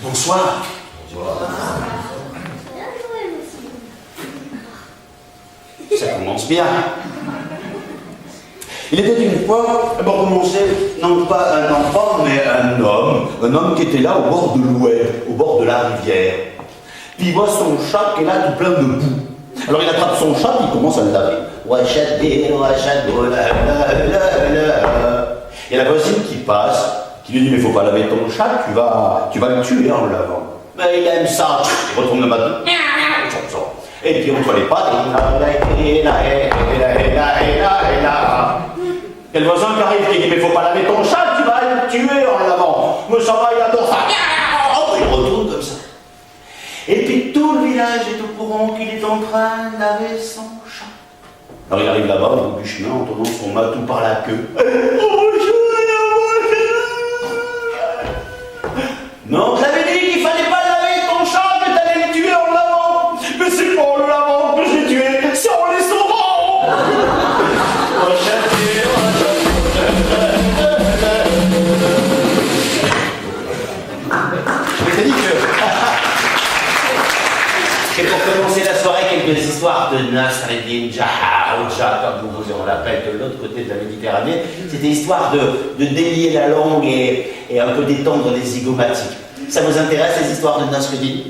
Bonsoir. Ça commence bien. Il était une fois, pour commencer, non pas un enfant, mais un homme qui était là au bord de l'Oued, au bord de la rivière. Puis il voit son chat qui est là tout plein de boue. Alors il attrape son chat et il commence à le laver. Il y a la voisine qui passe, qui lui dit mais faut pas laver ton chat, tu vas le tuer en le lavant. Mais il aime ça, il retourne le matin. Et puis il retrouve les pattes. Il y a le voisin qui arrive qui dit mais faut pas laver ton chat, tu vas le tuer en le lavant. Mais ça va, il adore ça. Il retourne comme ça. Et puis tout le village est au courant qu'il est en train de laver son chat. Alors il arrive là-bas, au bout du chemin, en tournant son matou par la queue. Non, je l'avais dit qu'il fallait pas laver ton chat, que t'allais le tuer en le lavant. Mais c'est pas en le lavant que j'ai tué, c'est en les sauvant. Je t'ai dit que... Et pour commencer la soirée, quelques histoires de Nasreddin Jahaouja, comme on l'appelle de l'autre côté de la Méditerranée. C'était histoire de délier la langue et un peu détendre les zygomatiques. Ça vous intéresse, les histoires de Nasreddin?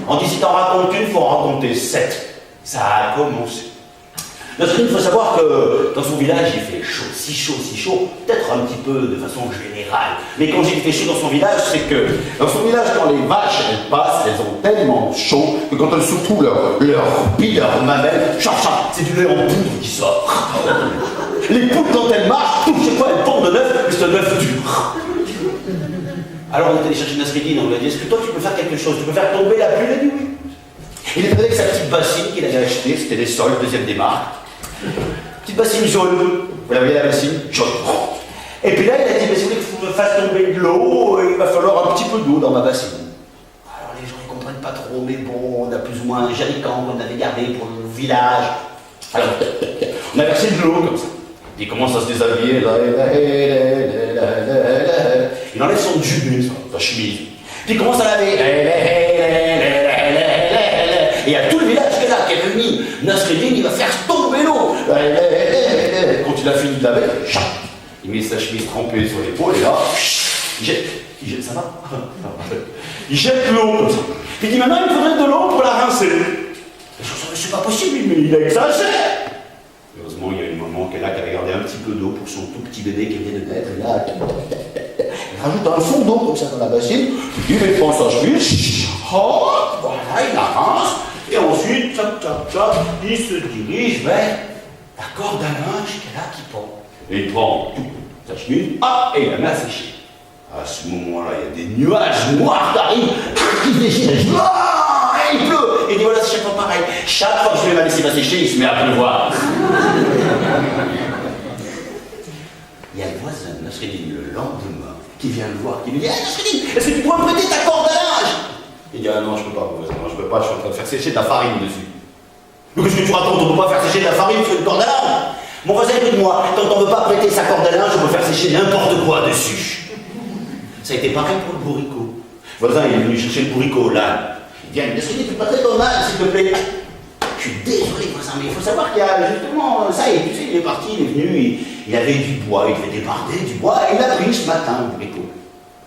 On dit si t'en racontes une, il faut en raconter 7. Ça a commencé. Nasreddin, il faut savoir que dans son village, il fait chaud, si chaud, peut-être un petit peu de façon générale. Mais quand il fait chaud dans son village, c'est que dans son village, quand les vaches, elles passent, elles ont tellement chaud que quand elles secouent leur mamelle, c'est du lait en poudre qui sort. Les poules, quand elles marchent, chaque fois, elles tombent de l'œuf, mais c'est un œuf dur. Alors on est allé chercher Nasreddin, on lui a dit, est-ce que toi tu peux faire quelque chose? Tu peux faire tomber la pluie? Il a dit oui. Il est avec sa petite bassine qu'il avait achetée, c'était des sols, deuxième des marques. Petite bassine jaune. Vous la voyez la bassine? Jaune. Et puis là, il a dit, mais si vous voulez que je vous fasse tomber de l'eau, il va falloir un petit peu d'eau dans ma bassine. Alors les gens, ils comprennent pas trop, mais bon, on a plus ou moins un jerrycan qu'on avait gardé pour le village. Alors, on a versé de l'eau comme ça. Il commence à se déshabiller. Il enlève son jupe, sa chemise. Puis il commence à laver. Et il y a tout le village qui est là, qui est réuni. Nasreddin, il va faire tomber l'eau. Quand il a fini de laver, il met sa chemise trempée sur l'épaule et là, il jette, ça va? Il jette l'eau comme ça. Puis il dit maintenant il faudrait de l'eau pour la rincer. C'est pas possible, mais il a exagéré. Heureusement, il y a une maman qui est là, qui avait gardé un petit peu d'eau pour son tout petit bébé qui vient de naître. Et là, elle rajoute un fond d'eau comme ça dans la bassine. Il met prend sa chemise. Voilà, il la rince. Et ensuite, il se dirige vers la corde à linge qui est là, qui pend. Et il prend sa chemise, et il la met à sécher. À ce moment-là, il y a des nuages noirs qui arrivent, qui déchirent, et il pleut. Et il dit voilà, c'est chaque fois pareil. Chaque fois que je vais la laisser la sécher, il se met à pleuvoir. Il y a le voisin de Nasreddin le lendemain qui vient le voir, qui lui dit Nasreddin, est-ce que tu pourrais me prêter ta corde à linge? Il dit ah non, je peux pas, voisin, je peux pas, je suis en train de faire sécher de la farine dessus. Mais qu'est-ce que tu racontes? On ne peut pas faire sécher de la farine sur une corde à linge. Mon voisin, écoute-moi, quand on ne veut pas prêter sa corde à linge, on peut faire sécher n'importe quoi dessus. Ça a été pareil pour le bourricot. Le voisin, il est venu chercher le bourricot là. Il dit est-ce que tu peux pas très ton âne, s'il te plaît? Je suis désolé, voisin, mais il faut savoir qu'il y a justement ça, et tu sais, il est parti, il est venu, il avait du bois, il devait débarder du bois, et il l'a pris ce matin, le bourricot.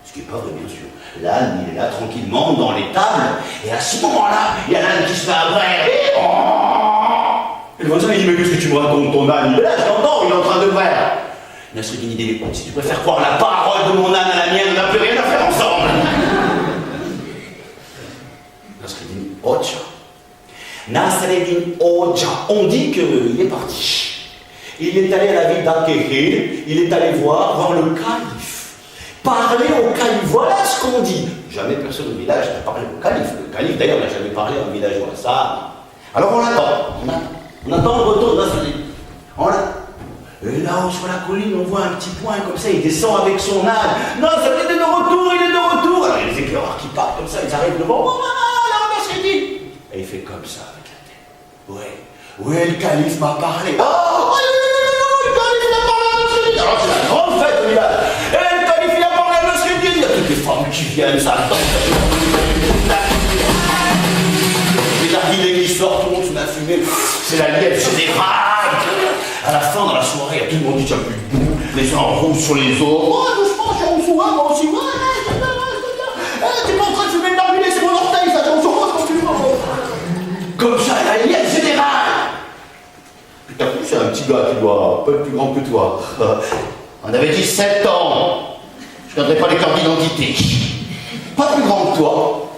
Ce qui n'est pas vrai, bien sûr. L'âne, il est là tranquillement dans l'étable, et à ce moment-là, il y a l'âne qui se fait abreuver. Et le voisin, il dit mais qu'est-ce que tu me racontes, ton âne? Il est là, je t'entends, il est en train de faire. Nasreddin dit si tu préfères croire la parole de mon âne à la mienne, on n'a plus rien à faire ensemble. Nasreddin Hoxha, on dit qu'il est parti. Il est allé à la ville d'Al-Kéhil, il est allé voir le calife. Parler au calife, voilà ce qu'on dit. Jamais personne au village n'a parlé au calife. Le calife d'ailleurs n'a jamais parlé à un villageois. Ça. Alors on attend. On attend le retour de Nasreddin. On l'attend. Et là-haut sur la colline, on voit un petit point comme ça, il descend avec son âne. Non, ça il est de retour, il est de retour. Alors il y a les éclaireurs qui partent comme ça, ils arrivent devant. Oh maman, là, Nasreddin. Et il fait comme ça avec la tête. Ouais, le calife m'a parlé. Oh, le calife m'a parlé à Nasreddin. Alors c'est la grande fête au village. Et le calife il a parlé à Nasreddin. Il y a toutes les femmes qui viennent. William, ça danse. Les narguilés qui sortent, tout le monde se met à fumer. C'est la liesse générale. À la fin, dans la soirée, tout le monde dit qu'il n'y a plus de boue. Les uns roulent sur les autres. Oh, doucement, j'ai en dessous, moi aussi. T'es pas en train de fumer le narguilé, c'est mon orteil, ça, t'es en dessous, quand tu fumes. Comme ça, la liesse générale. Puis t'as vu, c'est un petit gars qui doit pas être plus grand que toi. On avait 17 ans. Je ne donnerai pas les cartes d'identité. Pas plus grand que toi.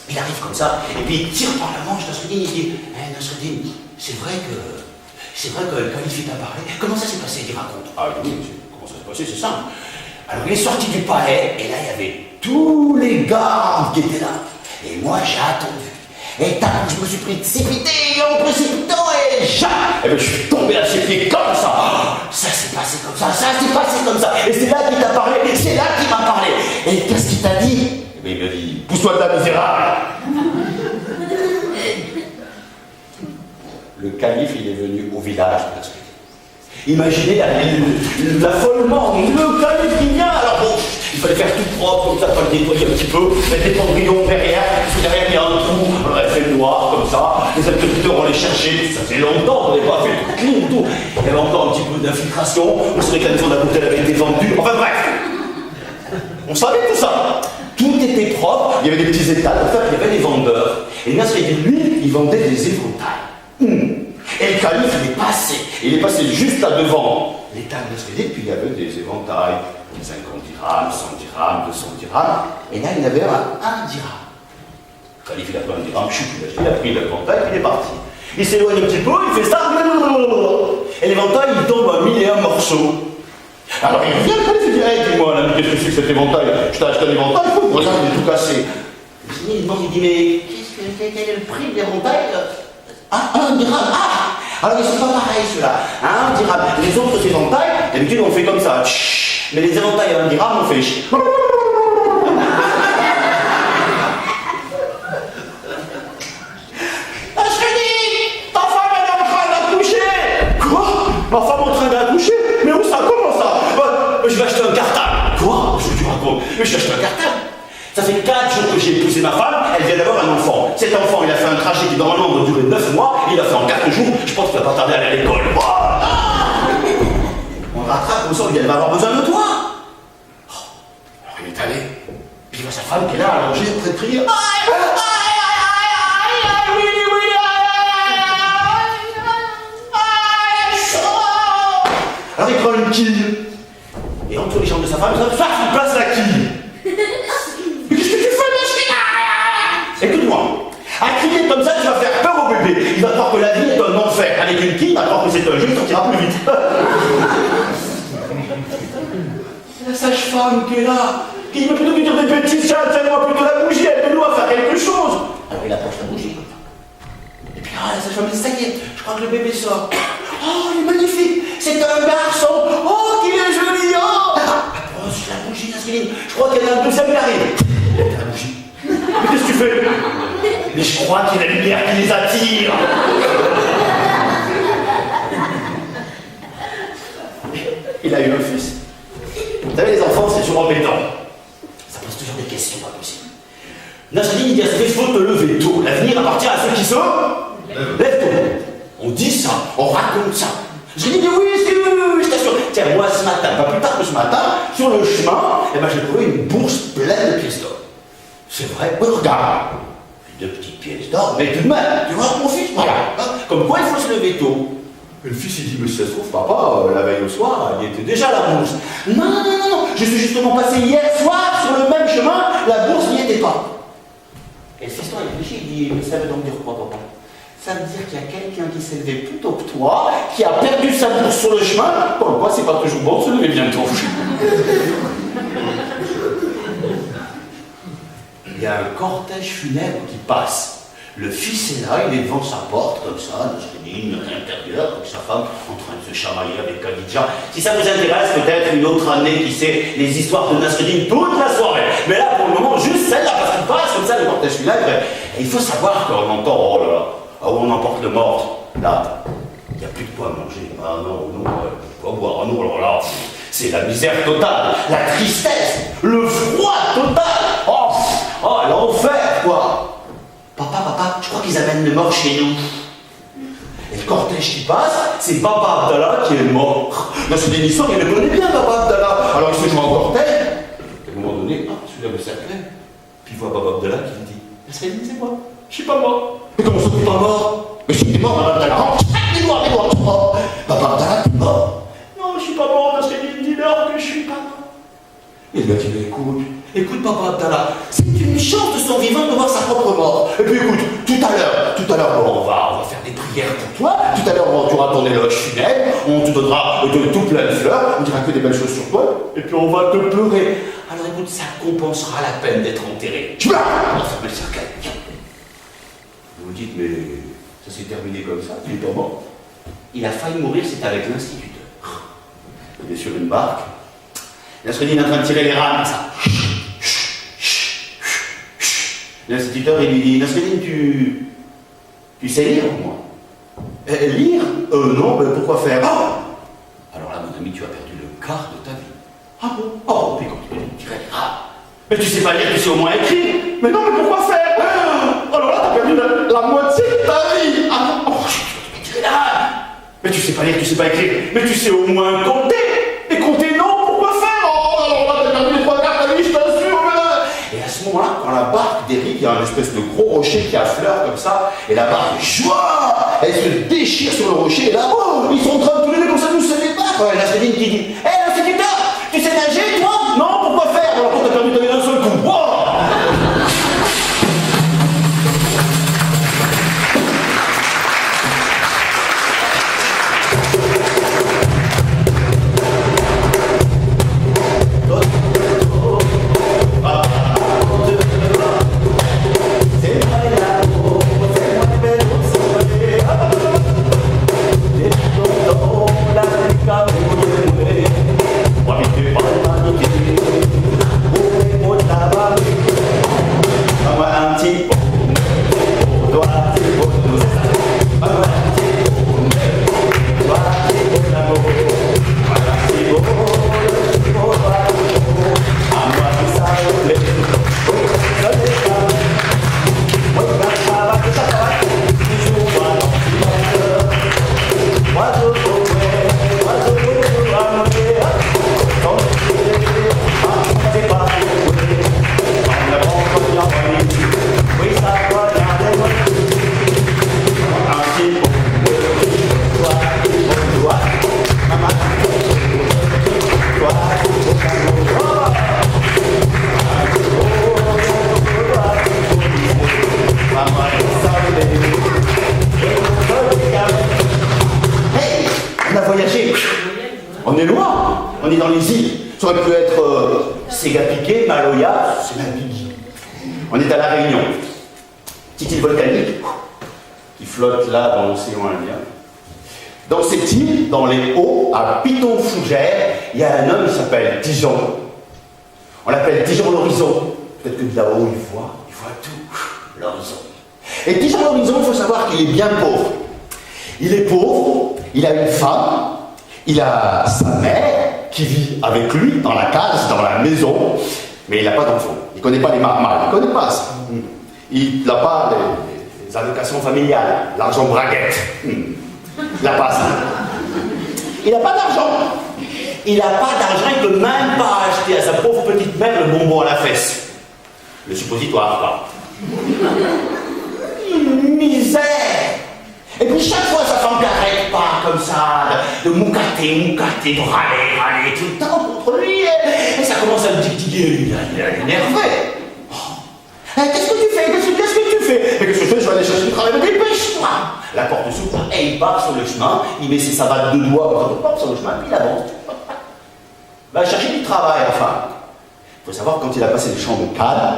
Il arrive comme ça, et puis il tire par la manche Nasreddin, il dit Nasreddin, c'est vrai que le calife t'a parlé. Comment ça s'est passé? Il raconte. Ah oui, comment ça s'est passé? C'est simple. Alors il est sorti du palais, et là il y avait tous les gardes qui étaient là. Et moi j'ai attendu. Et tac, je me suis précipité, en précipitant, et bien je suis tombé à ses pieds comme ça. Ça s'est passé comme ça, ça s'est passé comme ça. Et c'est là qu'il t'a parlé, c'est là qu'il m'a parlé. Et qu'est-ce qu'il t'a dit? Il m'a dit, pousse-toi de là, misérable. Le calife, il est venu au village. Imaginez l'affolement, le calife qui vient. Alors bon, il fallait faire tout propre, comme ça, pas le nettoyer un petit peu, mettre des pendrillons derrière, parce que derrière il y a un trou, on aurait fait le noir, comme ça. Les agriculteurs, on les cherchait, ça fait longtemps, on n'avait pas fait tout clean, tout. Il y avait encore un petit peu d'infiltration, on savait que la maison d'à côté avait été vendue, enfin bref. On savait tout ça. Tout était propre, il y avait des petits étals, en fait, il y avait des vendeurs. Et Nasreddin, lui, il vendait des éventails. Et le calife, il est passé juste là devant l'étal de Nasreddin, puis il y avait des éventails, 50 dirhams, 100 dirhams, 200 dirhams, et là, il y avait un dirham. Le calife, il a pris un dirham, il a pris l'éventail, puis il est parti. Il s'éloigne un petit peu, il fait ça, et l'éventail, il tombe à 1001 morceaux. Alors il revient, il dit, hey, dis-moi, l'ami, qu'est-ce que c'est que cet éventail? Je t'ai acheté un éventail, regarde, il est tout cassé. Il demande, il dit, mais quel est le prix de l'éventail? Un dirham. Ah, alors ils sont pas pareils ceux-là. Un dirham. Les autres éventails, d'habitude on fait comme ça. Mais les éventails à un dirham, on fait. Ta femme elle est en train d'accoucher. Quoi? Ma femme en train d'accoucher? Mais où ça? Comment ça? Je vais acheter un cartable. Quoi? Je te raconte. Mais je vais acheter un cartable. Ça fait 4 jours que j'ai épousé ma femme, elle vient d'avoir un enfant. Cet enfant, il a fait un trajet qui normalement doit durer 9 mois, il l'a fait en 4 jours, je pense qu'il va pas tarder à aller à l'école. On le rattrape comme ça, elle va avoir besoin de toi. Alors il est allé, puis il voit sa femme qui est là, allongée, en train de prier. Alors il prend une quille, et entre les jambes de sa femme, il place la quille. Écoute-moi, à crier comme ça, tu vas faire peur au bébé. Il va croire que la vie est un enfer. Avec une quille, il va croire que c'est un jeu, il sortira plus vite. La sage-femme qui est là, qui veut plutôt lui dire des bêtises, tiens-moi plutôt la bougie, aide-nous à faire quelque chose. Alors il approche la bougie. Et puis la sage-femme dit, ça y est, je crois que le bébé sort. Oh, il est magnifique, c'est un garçon. Oh, qu'il est joli. Oh. Approche la bougie, Nasreddin. Je crois qu'il y en a un deuxième qui arrive. Il y a la bougie. Mais qu'est-ce que tu fais? Mais je crois qu'il y a la lumière qui les attire. Il a eu un fils. Vous savez, les enfants, c'est toujours embêtant. Ça pose toujours des questions pas possibles. Nasreddin, il dit à ses fils, il faut te lever tôt. L'avenir appartient à ceux qui se lèvent tôt. On dit ça, on raconte ça. Je lui dis oui, je t'assure. Tiens, moi ce matin, pas plus tard que ce matin, sur le chemin, j'ai trouvé une bourse pleine de pièces d'or. C'est vrai, oui, regarde. 2 petites pièces d'or, mais tout de même, tu vois, mon fils, voilà. Comme quoi il faut se lever tôt. Et le fils, il dit, mais si ça se trouve, papa, la veille au soir, il était déjà la bourse. Non, je suis justement passé hier soir sur le même chemin, la bourse n'y était pas. Et le fiston, il réfléchit, il dit, mais ça veut donc dire quoi, papa? Ça veut dire qu'il y a quelqu'un qui s'est levé plus tôt que toi, qui a perdu sa bourse sur le chemin. Comme quoi, c'est pas toujours bon de se lever bientôt. Il y a un cortège funèbre qui passe. Le fils est là, il est devant sa porte, comme ça, Nasreddin, à l'intérieur, avec sa femme, en train de se chamailler avec Khadija. Si ça vous intéresse, peut-être une autre année, qui sait, les histoires de Nasreddin toute la soirée. Mais là, pour le moment, juste celle-là, parce qu'il passe comme ça, le cortège funèbre. Et il faut savoir qu'on entend, oh là là, où on emporte le mort. Là, il n'y a plus de quoi manger. Ah non, plus de quoi boire. Ah non, alors là, C'est la misère totale, la tristesse, le froid total. Oh, l'enfer, quoi. Papa, je crois qu'ils amènent le mort chez nous. Et le cortège qui passe, c'est Papa Abdallah qui est mort. Dans cette émission, il le connaît bien, Papa Abdallah. Alors il se joint en cortège. À un moment donné, celui-là me s'appelle. Puis il voit Papa Abdallah qui lui dit, Nasreddin, c'est moi. Je suis pas mort. Mais comment ça, t'es pas mort? Mais si t'es mort, Papa Abdallah. Mais moi. Papa Abdallah, t'es mort. Non, je suis pas mort, Nasreddin, dis-leur que je suis pas mort. Et le gars dit, mais écoute, Papa Abdallah, c'est une chance de son vivant de voir sa propre mort. Et puis écoute, tout à l'heure, bon, on va faire des prières pour toi. Tout à l'heure, tu auras ton éloge funèbre, on te donnera tout plein de fleurs, on dira que des belles choses sur toi, et puis on va te pleurer. Alors écoute, ça compensera la peine d'être enterré. Tu vas fermer le cercueil. Vous vous dites, mais ça s'est terminé comme ça, il est pas mort. Il a failli mourir, c'est avec l'instituteur. Il est sur une barque. Nasreddin est en train de tirer les rames, comme ça. L'instituteur, il lui dit, Nasreddin, tu sais lire, moi? Lire? Non, mais pourquoi faire? Alors là, mon ami, tu as perdu le quart de ta vie. Ah bon? Puis quand tu tirer les rames. Mais tu sais pas lire, tu sais au moins écrire. Mais non, mais pourquoi faire? Alors là, t'as perdu la moitié de ta vie. Tu tirer les rames. Mais tu sais pas lire, tu sais pas écrire. Mais tu sais au moins compter. Et compter, non, pourquoi faire? Alors là, t'as perdu les trois quarts de ta vie, je t'assure. Et à ce moment-là, quand la barque dérive, il y a une espèce de gros rocher qui affleure comme ça, et la barque, joie, elle se déchire sur le rocher, et là, ils sont en train de tous les deux comme ça, nous se débattre. Nasreddin qui dit, hé, l'instituteur, tu sais nager, toi? Non, pourquoi faire? Alors quand t'as perdu ta vie d'un seul coup, on est loin, on est dans les îles. Ça aurait pu être Ségapigué, Maloya, c'est la Biggie. On est à La Réunion. Petite île volcanique qui flotte là dans l'océan Indien. Dans cette île, dans les hauts, à Piton-Fougère, il y a un homme qui s'appelle Dijon. On l'appelle Dijon l'horizon. Peut-être que de là-haut, il voit tout, l'horizon. Et Dijon l'horizon, il faut savoir qu'il est bien pauvre. Il est pauvre, il a une femme, il a sa mère qui vit avec lui dans la case, dans la maison, mais il n'a pas d'enfant. Il ne connaît pas les marmales, il ne connaît pas ça. Il n'a pas les allocations familiales, l'argent braguette. Il n'a pas ça. Il n'a pas d'argent. Il n'a pas d'argent, il ne peut même pas acheter à sa pauvre petite mère le bonbon à la fesse. Le suppositoire, pas. Une misère. Et puis chaque fois, sa femme n'arrête pas comme ça, de moucater, de râler tout le temps contre lui. Et ça commence à le titiller, il est énervé. Qu'est-ce que tu fais? Qu'est-ce que tu fais? Mais qu'est-ce que je fais? Je vais aller chercher du travail, mais dépêche-toi. La porte s'ouvre et il part sur le chemin, il met ses savates de doigts sur le chemin, puis il avance. Va chercher du travail, enfin. Il faut savoir, quand il a passé le champ de canne,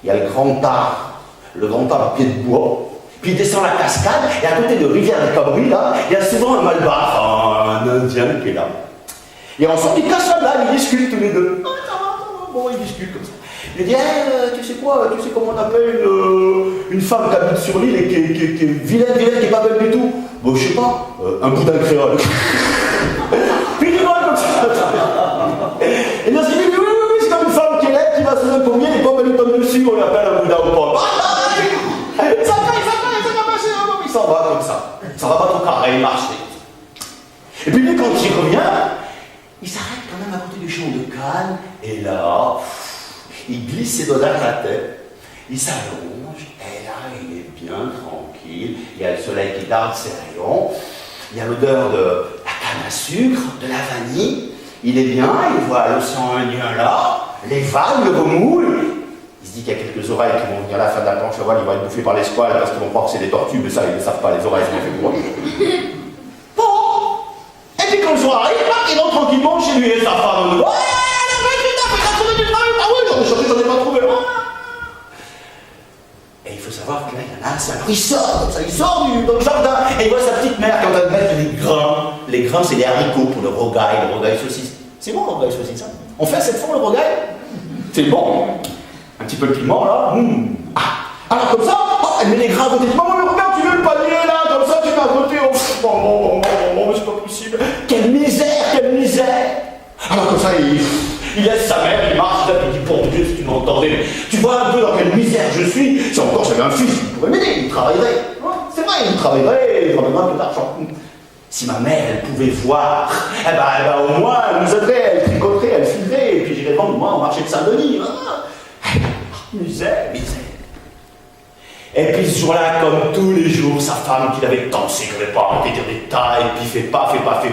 il y a le grand arbre à pied de bois. Puis il descend la cascade, et à côté de Rivière de Cabri, là, il y a souvent un malbar, un Indien qui est là. Et ensemble, ils cassent la blague, ils discutent tous les deux. Bon, ils discutent comme ça. Il dit, tu sais quoi, tu sais comment on appelle une femme qui habite sur l'île et qui est vilaine, qui est pas belle du tout? Bon, je sais pas, un boudin créole. Puis il rigole comme ça. un Bouddha aux pommes. Ça va passer, il s'en va comme ça. Ça va pas trop carré, il marche. Et puis lui, quand il revient, il s'arrête quand même à côté du champ de canne, et là, il glisse ses doigts derrière la tête, il s'allonge, et là, il est bien tranquille, il y a le soleil qui darde ses rayons, il y a l'odeur de la canne à sucre, de la vanille, il est bien, il voit l'océan Indien là, les vagues le remoulent. Il se dit qu'il y a quelques oreilles qui vont venir à la fin de la planche à voile, ils vont être bouffés par les squales parce qu'ils vont croire que c'est des tortues, mais ça, ils ne savent pas, les oreilles, ça fait pour eux. Bon, et puis quand le soir arrive, il rentre tranquillement chez lui et sa femme. Ouais, j'en ai pas trouvé. Et il faut savoir que là, il y en a un seul. Il sort comme ça, il sort dans le jardin et il voit sa petite mère qui est en train de mettre les grains. Les grains, c'est les haricots pour le rogail saucisse. C'est bon le rogail saucisse, hein. On fait cette fois le rogail. C'est bon. Un petit peu de piment là. Alors comme ça, elle met les grains à côté. Maman, mais regarde, tu veux le panier là, comme ça, tu mets à côté. Oh, mais c'est pas possible. Quelle misère. Alors comme ça, il laisse sa mère, il marche, il dit, bon Dieu, si tu m'entendais, tu vois un peu dans quelle misère je suis. Si encore j'avais un fils, il pourrait m'aider, il travaillerait. C'est vrai, il travaillerait un peu d'argent. Si ma mère, elle pouvait voir, eh ben, au moins, elle nous aiderait, elle tricoterait, elle filerait, et puis j'irais vendre moi au marché de Saint-Denis. Misère. Et puis ce jour-là, comme tous les jours, sa femme qui l'avait tensé, qui n'avait pas arrêté de dire des tas, et puis fais pas,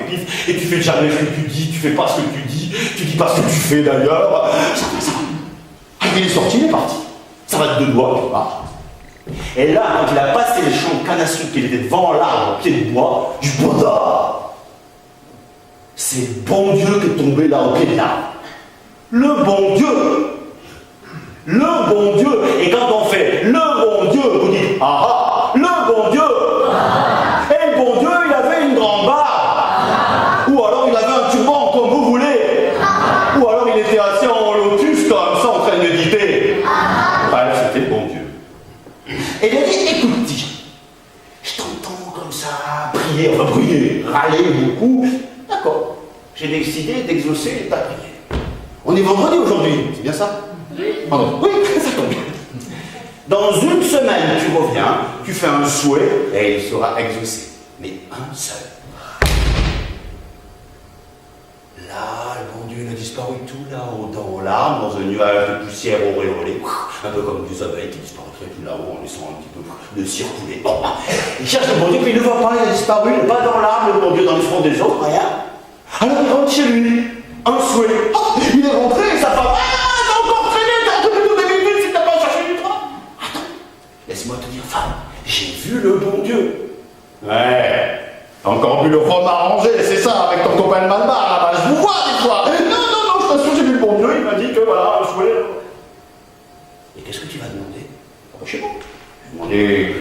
pif, et tu fais jamais ce que tu dis, tu fais pas ce que tu dis pas ce que tu fais d'ailleurs. Ça. Il est sorti, il est parti. Ça va de deux doigts, tu vois. Et là, quand il a passé les champs de canne à sucre, qu'il était devant l'arbre, au pied du bois, du bois d'or, c'est le bon Dieu qui est tombé là au pied de l'arbre. Le bon Dieu. Et quand on fait le bon Dieu, vous dites le bon Dieu. Et le bon Dieu, il avait une grande barbe. Ou alors il avait un turban, comme vous voulez. Ou alors il était assis en lotus, comme ça, en train de méditer. Bref, c'était le bon Dieu. Et il a dit, écoute, je t'entends comme ça, prier, râler beaucoup. D'accord, j'ai décidé d'exaucer ta prière. On est vendredi aujourd'hui, c'est bien ça? Pardon. Oui, ça tombe bien. Dans une semaine, tu reviens, tu fais un souhait et il sera exaucé. Mais un seul. Là, le bon Dieu, il a disparu tout là-haut, dans l'arbre, dans un nuage de poussière auréolée, un peu comme des abeilles qui disparaîtraient tout là-haut en laissant un petit peu de circuler. Bon, il cherche le bon Dieu, puis il ne le voit pas, il a disparu, il n'est pas dans l'arbre, le bon Dieu dans le front des autres, rien. Alors il rentre chez lui, un souhait. Il est rentré, sa femme. Laisse-moi te dire, femme, j'ai vu le bon Dieu. Ouais, t'as encore vu le rhum arrangé, c'est ça, avec ton copain de Malbar là-bas, je vous vois des fois. Non, je t'assure, j'ai vu le bon Dieu, il m'a dit que voilà, un souhait. Et qu'est-ce que tu vas demander? Je sais pas. Je vais demander